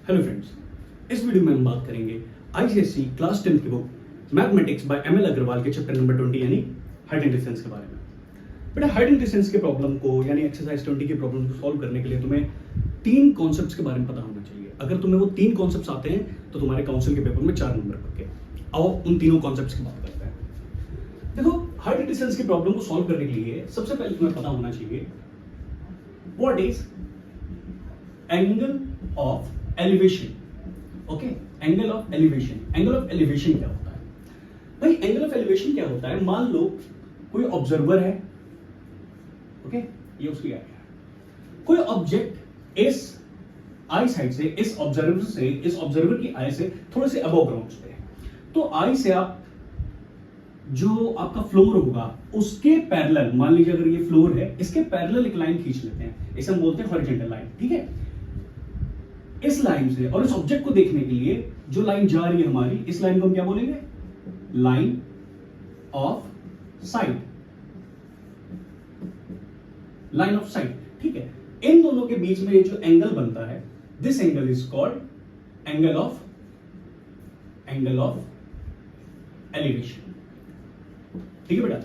Hello friends, इस video में हम बात करेंगे आईसीएसई क्लास 10 की book mathematics by ML Agarwal के चैप्टर नंबर 20 यानी हाइट एंड डिस्टेंस के बारे में। बेटा हाइट एंड डिस्टेंस के प्रॉब्लम को यानी एक्सरसाइज 20 की प्रॉब्लम को सॉल्व करने के लिए तुम्हें तीन कॉन्सेप्ट्स के बारे में पता होना चाहिए। अगर तुम्हें वो तीन कॉन्सेप्ट्स आते हैं तो तुम्हारे काउंसिल के पेपर में 4 नंबर पक्के। आओ उन तीनों कॉन्सेप्ट्स की बात करते हैं। देखो हाइट एंड डिस्टेंस की प्रॉब्लम को सॉल्व करने के लिए सबसे पहले तुम्हें पता होना चाहिए what is angle of elevation. Okay, angle of elevation. Angle of elevation क्या होता है भाई? एंगल ऑफ एलिवेशन क्या होता है? मान लो कोई ऑब्जर्वर है, ओके, ये उसकी आई है। कोई ऑब्जेक्ट इस आई साइड से, इस ऑब्जर्वर की आई से थोड़े से अबव ग्राउंड पे है, तो आई से आप जो आपका फ्लोर होगा उसके पैरेलल, मान लीजिए अगर ये फ्लोर है, इसके पैरेलल एक लाइन खींच लेते हैं, इसे हम बोलते हैं हॉरिजॉन्टल लाइन। ठीक है, इस लाइन से और इस ऑब्जेक्ट को देखने के लिए जो लाइन जा रही है हमारी, इस लाइन को हम क्या बोलेंगे? Line of site. Line of site, ठीक है। इन दोनों के बीच में ये जो एंगल बनता है, this angle is called angle of elevation. ठीक है बेटा,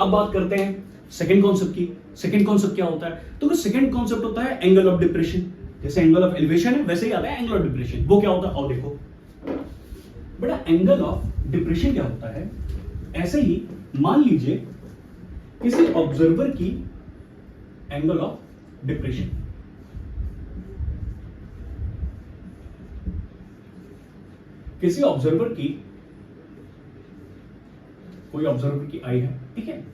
अब बात करते हैं सेकंड कॉन्सेप्ट की। सेकंड कॉन्सेप्ट क्या होता है? तो सेकंड कॉन्सेप्ट होता है एंगल ऑफ डिप्रेशन। जैसे एंगल ऑफ एलिवेशन है वैसे ही आता है एंगल ऑफ डिप्रेशन। वो क्या होता है? आओ देखो बेटा, एंगल ऑफ डिप्रेशन क्या होता है? ऐसे ही मान लीजिए किसी ऑब्जर्वर की एंगल ऑफ डिप्रेशन, किसी ऑब्जर्वर की, कोई ऑब्जर्वर की आई है, ठीक है,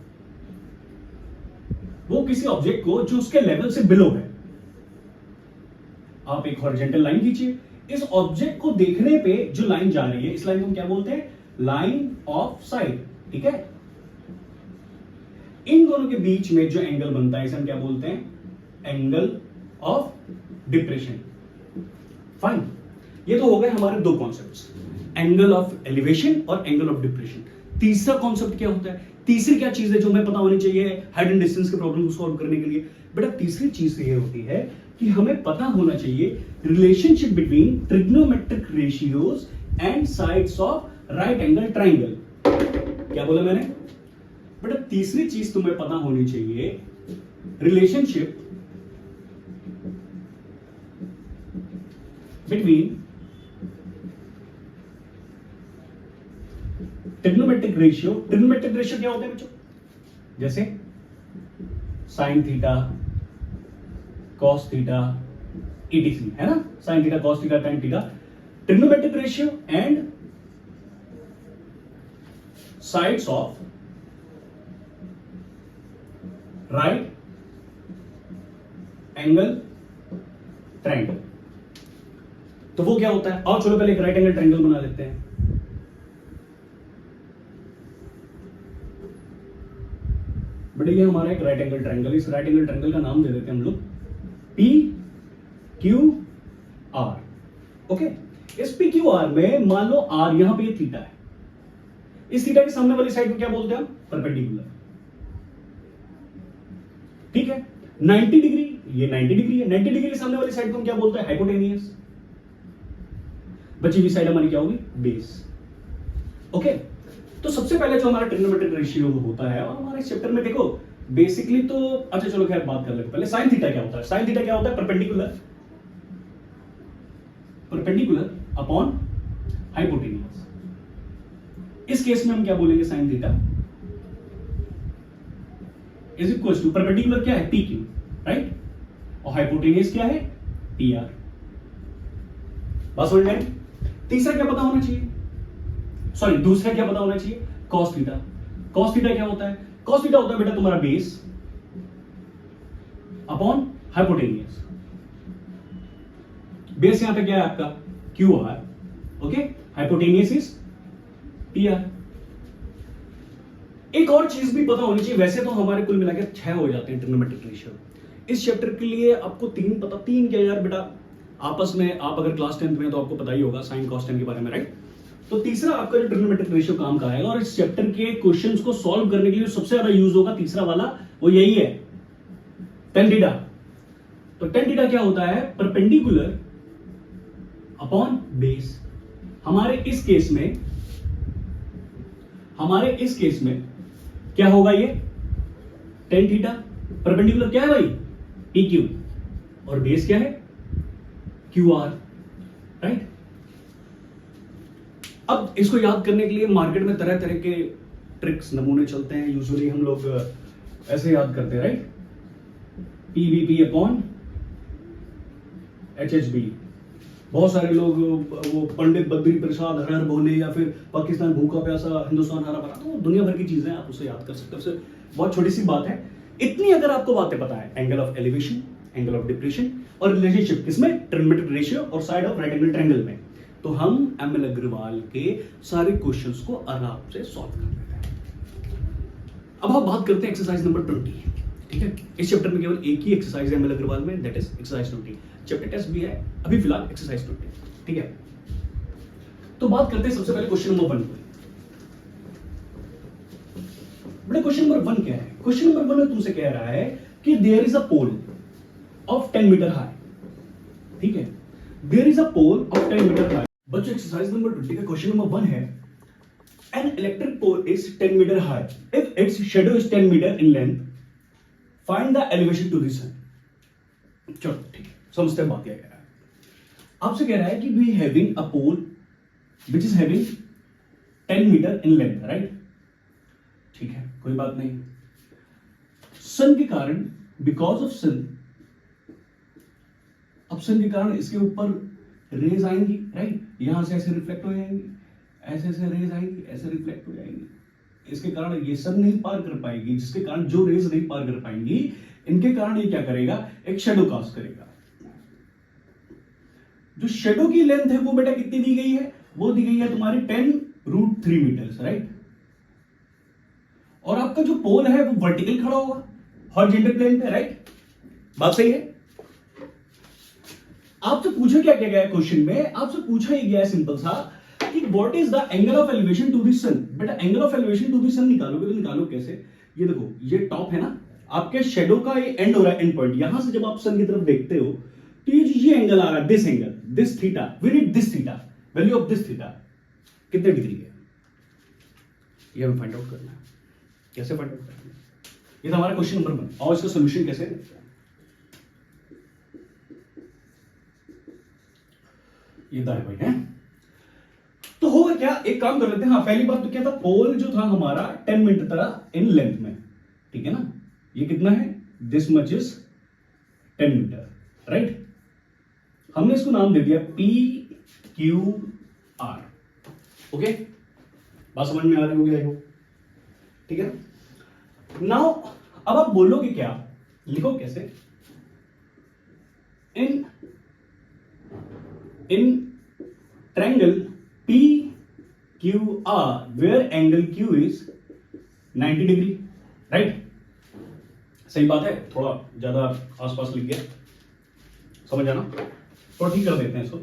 वो किसी ऑब्जेक्ट को जो उसके लेवल से बिलो है, आप एक हॉरिजॉन्टल लाइन खींचिए, इस ऑब्जेक्ट को देखने पे जो लाइन जा रही है, इस लाइन को हम क्या बोलते हैं? Line of site. ठीक है, इन दोनों के बीच में जो एंगल बनता है इसे हम क्या बोलते हैं? Angle of depression. फाइन, ये तो हो गए हमारे दो कॉन्सेप्ट्स, एंगल ऑफ एलिवेशन और एंगल ऑफ डिप्रेशन। तीसरा कॉन्सेप्ट क्या होता है? तीसरी क्या चीज है जो हमें पता होनी चाहिए हाइट एंड डिस्टेंस के प्रॉब्लम को सॉल्व करने के लिए? बेटा तीसरी चीज ये होती है कि हमें पता होना चाहिए relationship between trigonometric ratios and sides of right angle triangle. क्या बोला मैंने? बेटा तीसरी चीज तुम्हें पता होनी चाहिए relationship between trigonometric ratio. Trigonometric ratio क्या होता है बच्चों? जैसे sine theta, cos theta, etc, है ना? Sine theta, cos theta, tan theta. Trigonometric ratio and sides of right angle triangle. तो वो क्या होता है? और चलो पहले एक राइट एंगल ट्रायंगल बना लेते हैं। बट ये हमारा एक राइट एंगल ट्रायंगल, इस राइट एंगल ट्रायंगल का नाम दे देते हैं हम लोग पी क्यू आर। ओके, इस पी क्यू आर में मान लो आर, यहां पे ये थीटा है, इस थीटा के सामने वाली साइड को क्या बोलते हैं हम? परपेंडिकुलर। ठीक है, 90 डिग्री, ये 90 डिग्री है, 90 डिग्री के सामने वाली साइड को हम क्या बोलते हैं? हाइपोटेनियस। बची हुई साइड हमारी क्या होगी? बेस। ओके, तो सबसे पहले जो हमारा ट्रिग्नोमेट्रिक रेशियो होता है, और हमारे चैप्टर में देखो बेसिकली तो, अच्छा चलो खैर बात कर लेते हैं पहले साइन थीटा क्या होता है। साइन थीटा क्या होता है? Perpendicular upon hypotenuse. इस केस में हम क्या बोलेंगे? Sine theta is equal to perpendicular क्या है? पी क्यू, राइट, और हाइपोटेनियस क्या है? P R. बात समझ में? तीसरा क्या पता होना चाहिए? सॉरी, दूसरा क्या पता होना चाहिए? Cos theta. कॉस थीटा क्या होता है? कॉस थीटा होता है बेटा तुम्हारा बेस अपॉन हाइपोटेनियस। बेस यहां पे क्या है आपका? Q R, okay, hypotenuse is P R. एक और चीज भी पता होनी चाहिए, वैसे तो हमारे कुल मिलाकर 6 हो जाते हैं ट्रिग्नोमेट्रिक रेशियो। इस चैप्टर के लिए आपको 3 पता, 3 क्या यार बेटा, आपस में आप अगर क्लास 10th में तो आपको पता ही होगा साइन कॉस टेन के बारे में, राइट? तो तीसरा आपका जो ट्रिग्नोमेट्रिक रेशियो काम का आएगा, और इस चैप्टर के क्वेश्चंस को सॉल्व करने के लिए सबसे ज्यादा यूज होगा तीसरा वाला, वो यही है, tan थीटा। तो tan थीटा क्या होता है? Perpendicular upon base. हमारे इस केस में क्या होगा, ये टेन थीटा, परपेंडिकुलर क्या है भाई, पी क्यू, और बेस क्या है, क्यू आर, राइट। अब इसको याद करने के लिए मार्केट में तरह तरह के ट्रिक्स, नमूने चलते हैं। यूजुअली हम लोग ऐसे याद करते हैं, राइट, पीवीपी अपॉन एचएचबी। बहुत सारे लोग वो पंडित बद्री प्रसाद हर हर बोले, या फिर पाकिस्तान भूखा प्यासा हिंदुस्तान हरा भरा, तो दुनिया भर की चीजें आप उसे याद कर सकते हो। उससे बहुत छोटी सी बात है, इतनी अगर आपको बातें पता है, angle of elevation, angle of depression और रिलेशनशिप किसमें, ट्रिग्नोमेट्रिक रेशियो और side of right angle triangle में, तो हम एमएल अग्रवाल के सारे क्वेश्चंस को आराम से सॉल्व कर लेते हैं। अब हम बात करते हैं एक्सरसाइज नंबर 20। ठीक है, इस चैप्टर में केवल एक ही एक्सरसाइज है एमएल अग्रवाल में, that is exercise 20। Chapter test भी है अभी फिलहाल एक्सरसाइज 20। ठीक है, तो बात करते हैं सबसे पहले क्वेश्चन नंबर 1 पर। बड़े क्वेश्चन नंबर 1 क्या है? क्वेश्चन नंबर 1 में तुमसे कह रहा है कि there is a pole of 10 metre high. ठीक है, there is a pole of 10 metre high. बच्चों एक्सरसाइज नंबर 20 का क्वेश्चन नंबर 1 है, an electric pole is 10 metre high, if its shadow is 10 metre in length, find the elevation to the sun. चलो ठीक है, समझते हैं बात क्या कह रहा है। आपसे कह रहा है कि we having a pole which is having 10 metre in length, right. ठीक है, कोई बात नहीं। सन के कारण, बिकॉज ऑफ सन, अब सन के कारण इसके ऊपर रेज आएंगी, राइट। यहां से ऐसे रिफ्लेक्ट हो जाएंगी, ऐसे ऐसे रेज आएंगी, ऐसे रिफ्लेक्ट हो जाएंगी। इसके कारण ये सन नहीं पार कर पाएगी, जिसके कारण जो रेज नहीं पार कर पाएंगी, इनके कारण ये क्या करेगा, एक शेडो कास्ट करेगा। जो शेडो की लेंथ है वो बेटा कितनी दी गई है, वो दी गई है तुम्हारी 10√3 मीटर्स, राइट। और आपका जो पोल है वो वर्टिकल खड़ा होगा, हॉरिजॉन्टल प्लेन पे, राइट। बात सही है। आपसे पूछा क्या क्या गया है क्वेश्चन में, आपसे पूछा ही गया है सिंपल सा कि what is the angle of elevation to the sun. बेटा angle of elevation to the sun निकालोगे तो निकालो कैसे, ये देखो ये टॉप है ना, आपके शेडो का ये एंड हो रहा है, एंड पॉइंट। यहां से जब आप सन की तरफ देखते हो तो ये एंगल आ रहा है, this angle, this theta, we need this theta, value of this theta कितने डिग्री है, ये हमें फाइंड आउट करना है। कैसे फाइंड आउट करना है, ये तो हमारा क्वेश्चन नंबर 1। और इसका सोल्यूशन कैसे है, ये दाएं भाई है। तो होगा क्या, एक काम कर लेते हैं। हाँ, पहली बात तो क्या था, पोल जो था हमारा 10 मीटर था इन लेंथ में, ठीक है ना। ये कितना है, this much is 10 metre, right. हमने इसको नाम दे दिया पी क्यू आर। ओके, बात समझ में आ रही होगी, ठीक है। नाउ अब आप बोलोगे क्या, लिखो कैसे, in triangle P Q R where angle Q is 90 degree, right. सही बात है, थोड़ा ज्यादा आसपास लिख गया, समझ आना, थोड़ा ठीक कर देते हैं इसको।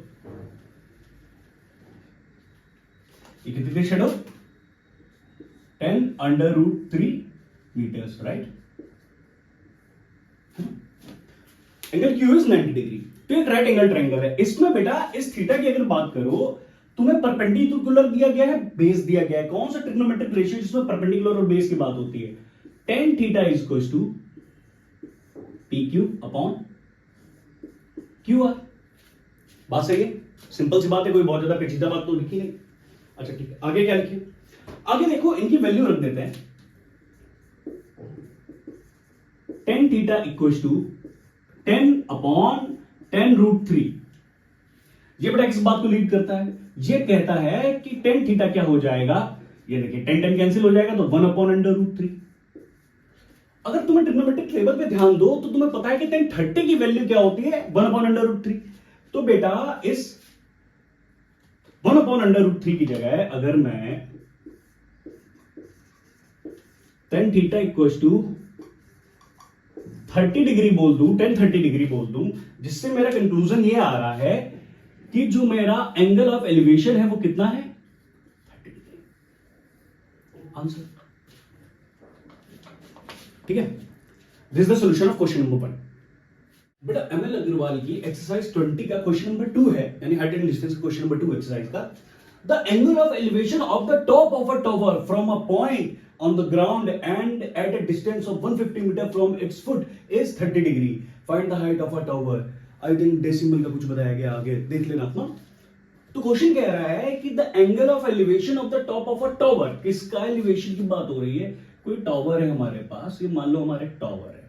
ये कितनी थी shadow, 10√3 metres, right. Angle Q is 90 degree. तो एक राइट एंगल ट्रायंगल है, इसमें बेटा इस थीटा की अगर बात करो, तुम्हें परपेंडिकुलर दिया गया है, बेस दिया गया है। कौन सा ट्रिग्नोमेट्रिक रेशियो जिसमें परपेंडिकुलर और बेस की बात होती है, tan theta is equals to P Q upon Q R. बात सही है, सिंपल सी बात है, कोई बहुत ज्यादा पेचीदा बात तो लिखी नहीं। अच्छा ठीक है, आगे क्या लिखे, आगे देखो इनकी वैल्यू रख देते हैं। tan theta equals to 10/10√3। ये बेटा किस बात को लीड करता है, ये कहता है कि tan थीटा क्या हो जाएगा, ये देखिए 10 कैंसिल हो जाएगा तो 1/√3। अगर तुम्हें ट्रिग्नोमेट्रिक टेबल पे ध्यान दो तो तुम्हें पता है कि tan 30 की वैल्यू क्या होती है, 1/√3। तो बेटा इस 1/√3 की जगह अगर मैं tan theta equals to 30 degree बोल दूं, tan 30 डिग्री बोल दूं, जिससे मेरा कंक्लूजन ये आ रहा है कि जो मेरा एंगल ऑफ एलिवेशन है वो कितना है, 30 डिग्री। आंसर, ठीक है। This is the solution of question number 1। बेटा एमएल अग्रवाल की एक्सरसाइज 20 का क्वेश्चन नंबर 2 है, यानी height and distance question number 2 exercise का। The angle of elevation of the top of a tower from a point on the ground and at a distance of 150 metre from its foot is 30 degree. Find the height of a tower. I think decimal का कुछ बताया गया, आगे देख लेना अपना। तो question कह रहा है कि the angle of elevation of the top of a tower, किसका एलिवेशन की बात हो रही है? कोई टावर है हमारे पास, ये मान लो हमारे टावर है,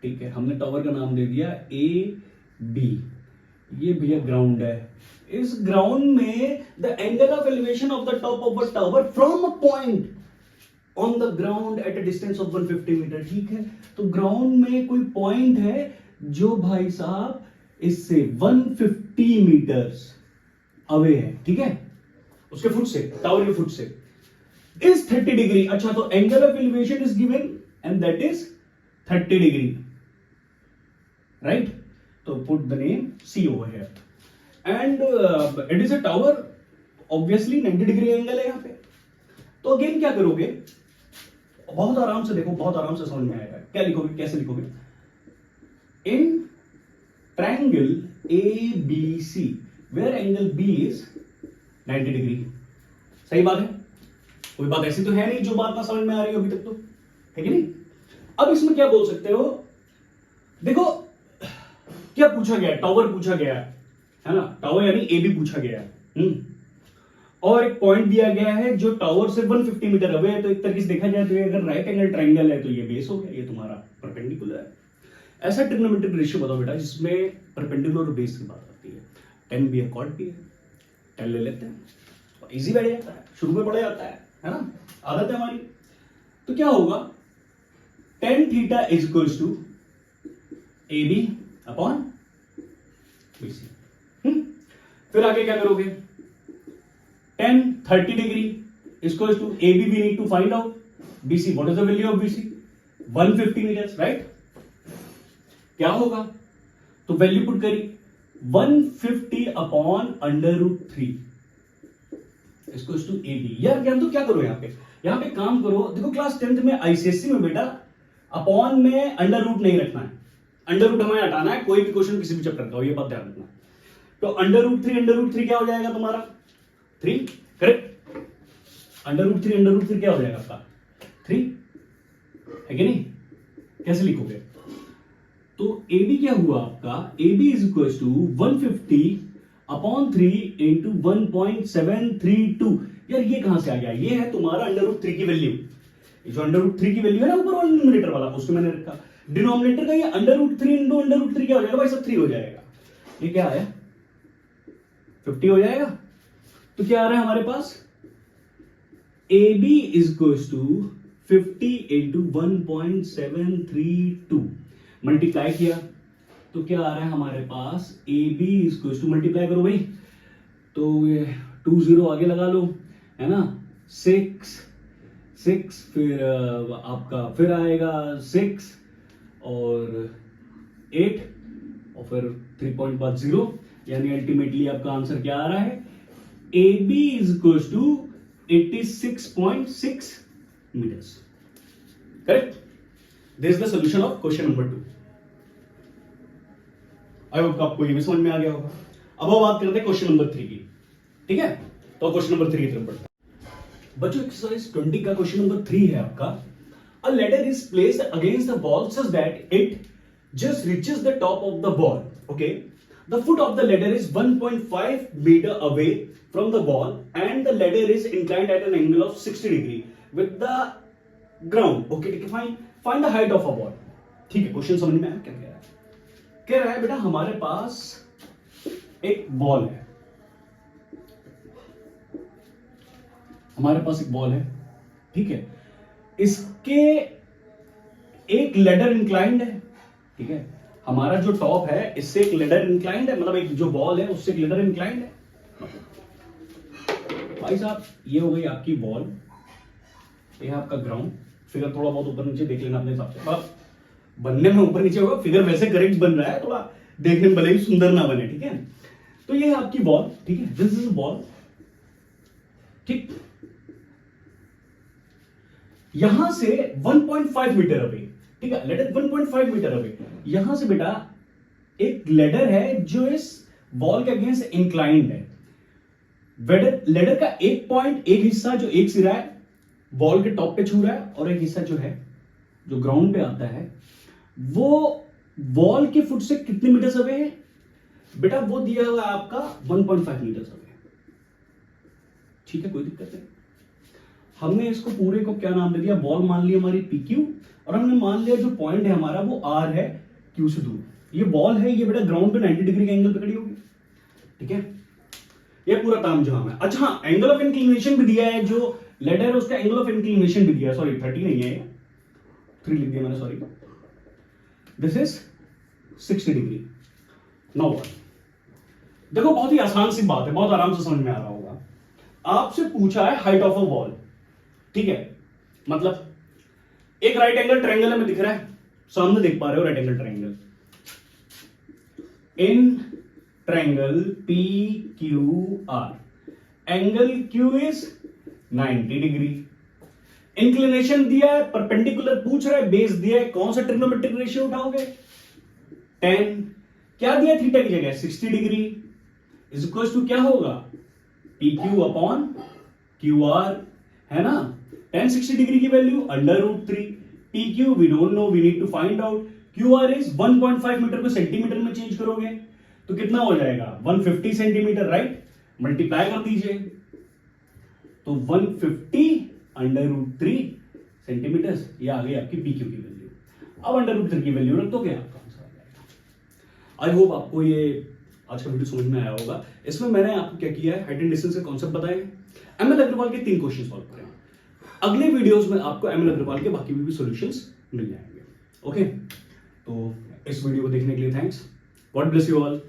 ठीक है, हमने टावर का नाम दे दिया ए बी, ये भैया ग्राउंड है। इस ग्राउंड में the angle of elevation of the top of a tower from a point on the ground at a distance of 150 metre, ठीक है। तो ग्राउंड में कोई पॉइंट है जो भाई साहब इससे 150 मीटर्स अवे है, ठीक है, उसके फुट से, टावर के फुट से, इज 30 डिग्री। अच्छा, तो angle of elevation is given and that is 30 degree, right. तो put the name C over here and it is a tower, obviously 90 degree angle है यहां पे। तो अगेन क्या करोगे, बहुत आराम से देखो, बहुत आराम से समझ में आएगा। क्या लिखोगे, कैसे लिखोगे? In triangle A B C where angle B is 90 degree. सही बात है, कोई बात ऐसी तो है नहीं जो बात ना समझ में आ रही हो अभी तक, तो है कि नहीं। अब इसमें क्या बोल सकते हो, देखो क्या पूछा गया है, टावर पूछा गया है ना, टावर यानी ए बी पूछा गया है, और एक पॉइंट दिया गया है जो टावर से 150 मीटर अवे है। तो एक तरीके से देखा जाए तो ये अगर राइट एंगल ट्रायंगल है तो ये बेस हो गया, ये तुम्हारा परपेंडिकुलर है। ऐसा ट्रिग्नोमेट्रिक रेशियो बताओ बेटा जिसमें परपेंडिकुलर और बेस की बात आती है। 10 भी है, कॉट भी है, 10 ले लेते हैं, इजी बैठ जाता है, शुरू में पढ़ा जाता है ना, आदत है हमारी। तो क्या होगा, tan theta is equals to A B upon B C. फिर आगे क्या करोगे, tan 30 degree equals to A B, we need to find out B C, what is the value of B C, 150 metres, right. क्या होगा, तो value put करी 150 upon √3 equals to A B. यार ज्ञान तो क्या करो यहां पे काम करो। देखो क्लास 10th में आईसीएससी में बेटा अपॉन में अंडर रूट नहीं रखना है, अंडर रूट हमें हटाना है, कोई भी क्वेश्चन किसी भी चैप्टर का हो, ये बात ध्यान रखना। तो √3 क्या हो जाएगा तुम्हारा 3, करेक्ट। √3 क्या हो जाएगा आपका 3, है कि नहीं। कैसे लिखोगे, तो ए बी क्या हुआ आपका, A B is equal to 150 upon 3 into 1.732। यार ये कहां से आ गया, ये है तुम्हारा √3 की वैल्यू। जो √3 की वैल्यू है ना ऊपर वाला न्यूमरेटर वाला, उसको मैंने रखा। डिनोमिनेटर का ये √3 इंटू √3 क्या हो जाएगा भाई, सब 3 हो जाएगा। ये क्या आया 50 हो जाएगा। तो क्या आ रहा है हमारे पास, A B is equal to 50 into 1.732 multiply किया तो क्या आ रहा है हमारे पास, A B is equal to, multiply करो भाई, तो ये 2 0 आगे लगा लो, है ना, 6 फिर आपका फिर आएगा 6 और 8 और फिर 3 पॉइंट बाद 0, यानी अल्टीमेटली आपका आंसर क्या आ रहा है, A B is equal to 86.6 metres, correct. This is the solution of question number 2। I hope आपको ये भी समझ में आ गया होगा। अब हम बात करते हैं क्वेश्चन नंबर 3 की, ठीक है। तो क्वेश्चन नंबर 3 की तरफ बढ़ते हैं बच्चों। एक्सरसाइज 20 का क्वेश्चन नंबर 3 है आपका। A ladder is placed against the wall such that it just reaches the top of the wall, okay. The foot of the ladder is 1.5 metre away from the wall and the ladder is inclined at an angle of 60 degree with the ground, okay, ठीक है। Find the height of a wall, ठीक है। Question समझ में आया क्या कह रहा है? कह रहा है बेटा हमारे पास एक बॉल है, हमारे पास एक बॉल है, ठीक है। इसके एक लेडर इंक्लाइंड है, ठीक है। हमारा जो टॉप है इससे एक लेडर इंक्लाइंड है, मतलब एक जो बॉल है उससे एक लेडर इंक्लाइंड है। भाई साहब ये हो गई आपकी बॉल, ये है आपका ग्राउंड। फिगर थोड़ा बहुत ऊपर नीचे देख लेना अपने हिसाब से, बनने में ऊपर नीचे होगा, फिगर वैसे करेक्ट बन रहा है, थोड़ा देखने में भले ही सुंदर ना बने, ठीक है। तो ये है आपकी बॉल, ठीक है, दिस इज बॉल, ठीक। यहां से 1.5 मीटर अवे, ठीक है, लेट इट 1.5 मीटर अवे, यहां से बेटा एक लेडर है जो इस वॉल के अगेंस्ट इंक्लाइंड है। लेडर का एक पॉइंट, एक हिस्सा जो एक सिरा है वॉल के टॉप पे छू रहा है, और एक हिस्सा जो है जो ग्राउंड पे आता है वो वॉल के फुट से कितने मीटर अवे है बेटा? वो दिया हुआ है आपका 1.5 मीटर अवे। ठीक है, कोई दिक्कत नहीं। हमने इसको पूरे को क्या नाम दे दिया? वॉल मान लिया हमारी PQ, और हमने मान लिया जो पॉइंट है हमारा वो R है Q से दूर। ये वॉल है, ये बेटा ग्राउंड पे 90 डिग्री का एंगल पे खड़ी होगी। ठीक है, ये पूरा तामझाम है। अच्छा हाँ, एंगल ऑफ इंक्लिनेशन भी दिया है, जो लेडर है उसका एंगल ऑफ इंक्लिनेशन भी दिया है। सॉरी 30 नहीं है, 3 लिख दिया मैंने, sorry. This is 60 degree. Now what? देखो बहुत ही आसान सी बात है, बहुत आराम से समझ में आ रहा होगा। आपसे पूछा है हाइट ऑफ अ वॉल, ठीक है, मतलब एक राइट एंगल ट्रायंगल हमें दिख रहा है, सामने देख पा रहे हो right angle triangle. In triangle PQR angle Q is 90 degree. Inclination दिया है, परपेंडिकुलर पूछ रहा है, बेस दिया है, कौन सा ट्रिग्नोमेट्रिक रेशियो उठाओगे? 10। क्या दिया थीटा की जगह? 60 डिग्री इज इक्वल टू क्या होगा? PQ अपॉन QR, है ना? 10 60 डिग्री की value √3। PQ we don't know, we need to find out. QR is 1.5 metre को सेंटीमीटर में चेंज करोगे तो कितना हो जाएगा? 150 सेंटीमीटर, राइट? मल्टीप्लाई कर दीजिए तो 150 √3 सेंटीमीटर, ये आ गई आपकी PQ की वैल्यू। अब √3 की वैल्यू रख दोगे, आपका आंसर आ जाएगा। आई होप आपको ये आज का वीडियो समझ में आया होगा। इसमें मैंने आपको क्या किया है, हाइट एंड डिस्टेंस के कॉन्सेप्ट बताए हैं, ML अग्रवाल के 3 क्वेश्चन सॉल्व करें। अगले वीडियोस में आपको ML अग्रवाल के बाकी भी सॉल्यूशंस मिल जाएंगे। ओके, तो इस वीडियो को देखने के लिए thanks. God bless you all.